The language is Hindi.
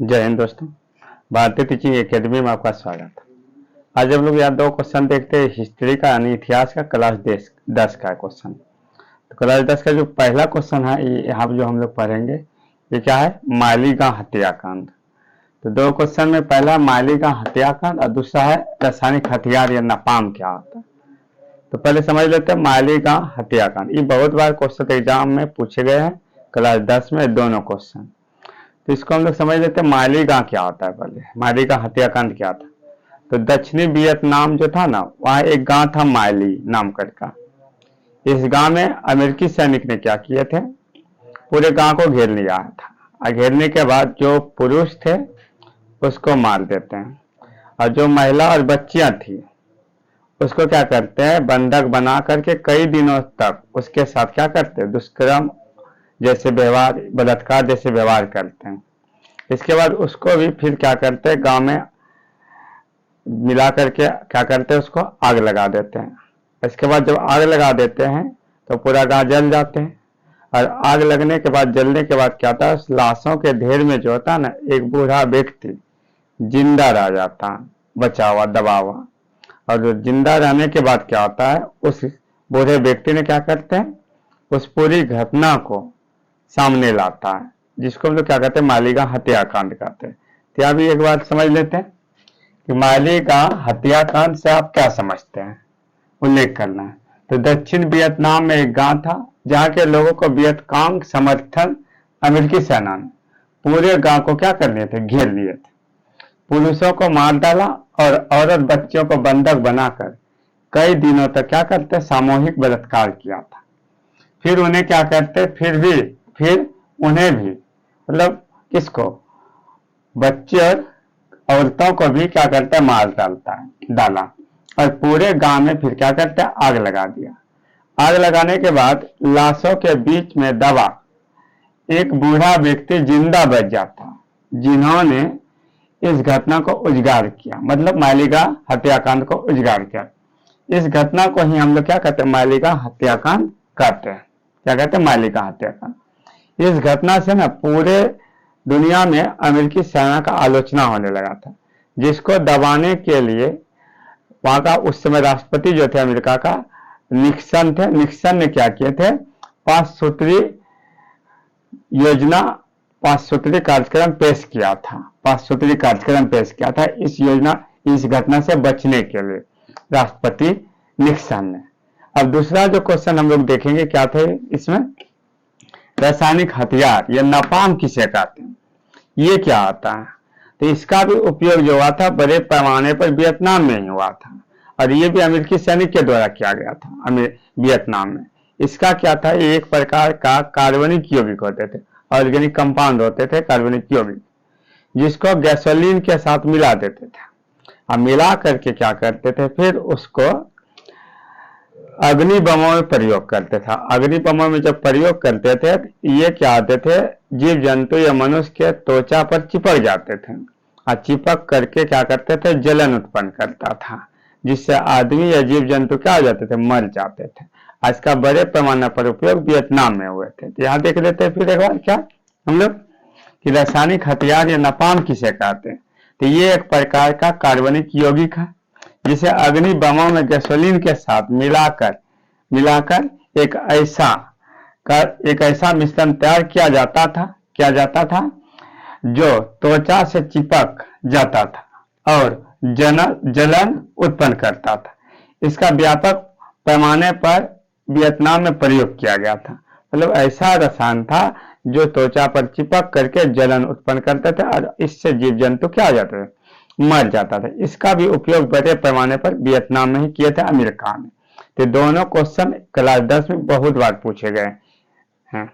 जय हिंद दोस्तों। भारतीय टीचिंग एकेडमी में आपका स्वागत है। आज हम लोग यहाँ दो क्वेश्चन देखते हैं, हिस्ट्री का यानी इतिहास का, क्लास 10 का क्वेश्चन। तो क्लास 10 का जो पहला क्वेश्चन है यहाँ पर जो हम लोग पढ़ेंगे ये क्या है, मालीगांव हत्याकांड। तो दो क्वेश्चन में पहला मालीगांव हत्याकांड और दूसरा है रासायनिक हथियार या नापाम क्या होता है। तो पहले समझ लेते हैं मालीगांव हत्याकांड। ये बहुत बार क्वेश्चन एग्जाम में पूछे गए हैं, क्लास 10 में दोनों क्वेश्चन। तो इसको हम लोग समझ लेते हैं मालीगांव क्या होता है। पहले मालीगांव हत्याकांड क्या था। तो दक्षिणी वियतनाम जो था ना, वहां एक गांव था माली नाम का। इस गांव में अमेरिकी सैनिक ने क्या किए थे, पूरे गांव को घेर लिया था और घेरने के बाद जो पुरुष थे उसको मार देते हैं और जो महिला और बच्चियां थी उसको क्या करते हैं, बंधक बना करके कई दिनों तक उसके साथ क्या करते हैं, दुष्कर्म जैसे व्यवहार, बलात्कार जैसे व्यवहार करते हैं। इसके बाद उसको भी फिर क्या करते हैं, गांव में मिला करके क्या करते हैं, उसको आग लगा देते हैं। इसके बाद जब आग लगा देते हैं तो पूरा गांव जल जाते हैं और आग लगने के बाद, जलने के बाद क्या होता है, उस लाशों के ढेर में जो होता है ना, एक बूढ़ा व्यक्ति जिंदा रह जाता, बचा हुआ, दबा हुआ। और जो जिंदा रहने के बाद क्या होता है, उस बूढ़े व्यक्ति ने क्या करते हैं, उस पूरी घटना को सामने लाता है, जिसको हम लोग क्या कहते हैं, मालीगांव हत्याकांड कहते हैं। तो यहाँ भी एक बात समझ लेते हैं कि मालीगांव हत्याकांड से आप क्या समझते हैं, उल्लेख करना है। तो दक्षिण वियतनाम में एक गांव था जहां के लोगों को वियतकांग समर्थन अमेरिकी सेना ने पूरे गांव को क्या कर लिए थे, घेर लिए थे। पुरुषों को मार डाला और औरत बच्चियों को बंधक बनाकर कई दिनों तक क्या करते, सामूहिक बलात्कार किया था। फिर उन्हें क्या करते, फिर उन्हें भी, मतलब किसको, बच्चे और औरतों को भी क्या करता है, मार डाला और पूरे गांव में फिर क्या करता है, आग लगा दिया। आग लगाने के बाद लाशों के बीच में दबा एक बूढ़ा व्यक्ति जिंदा बच जाता, जिन्होंने इस घटना को उजागर किया, मतलब मालीगांव हत्याकांड को उजागर किया। इस घटना को ही हम लोग क्या कहते हैं, मालीगांव हत्याकांड कहते हैं। क्या कहते हैं, मालीगांव हत्याकांड। इस घटना से ना पूरे दुनिया में अमेरिकी सेना का आलोचना होने लगा था, जिसको दबाने के लिए वहां का उस समय राष्ट्रपति जो थे अमेरिका का, निक्सन थे। निक्सन ने क्या किए थे, 5 सूत्री योजना, 5 सूत्री कार्यक्रम पेश किया था। 5 सूत्री कार्यक्रम पेश किया था इस घटना से बचने के लिए राष्ट्रपति निक्सन ने। अब दूसरा जो क्वेश्चन हम लोग देखेंगे क्या थे इसमें, रासायनिक हथियार या नापाम किसे कहते हैं, ये क्या आता है। तो इसका भी उपयोग जो हुआ था बड़े पैमाने पर वियतनाम में ही हुआ था और ये भी अमेरिकी सैनिक के द्वारा किया गया था वियतनाम में। इसका क्या था, ये एक प्रकार का कार्बनिक यौगिक होते थे, ऑर्गेनिक कंपाउंड होते थे कार्बनिक यौगिक, जिसको गैसोलीन के साथ मिला देते थे और मिला करके क्या करते थे, फिर उसको अग्नि बमों में प्रयोग करते थे। अग्नि बमों में जब प्रयोग करते थे ये क्या आते थे, जीव जंतु या मनुष्य के त्वचा पर चिपक जाते थे और चिपक करके क्या करते थे, जलन उत्पन्न करता था, जिससे आदमी या जीव जंतु क्या हो जाते थे, मर जाते थे। इसका बड़े पैमाने पर उपयोग वियतनाम में हुए थे। तो यहाँ देख लेते हैं फिर एक बार क्या हम लोग कि रासायनिक हथियार या नापाम किसे कहते हैं। तो ये एक प्रकार का कार्बनिक यौगिक है जिसे अग्नि बमों में गैसोलीन के साथ मिलाकर एक ऐसा मिश्रण तैयार किया जाता था जो त्वचा से चिपक जाता था और जलन उत्पन्न करता था। इसका व्यापक पैमाने पर वियतनाम में प्रयोग किया गया था। मतलब ऐसा रसायन था जो त्वचा पर चिपक करके जलन उत्पन्न करते थे और इससे जीव जंतु क्या हो जाते थे, मर जाता था। इसका भी उपयोग बड़े पैमाने पर वियतनाम में ही किए थे, अमेरिका में। तो दोनों क्वेश्चन क्लास 10 में बहुत बार पूछे गए हैं।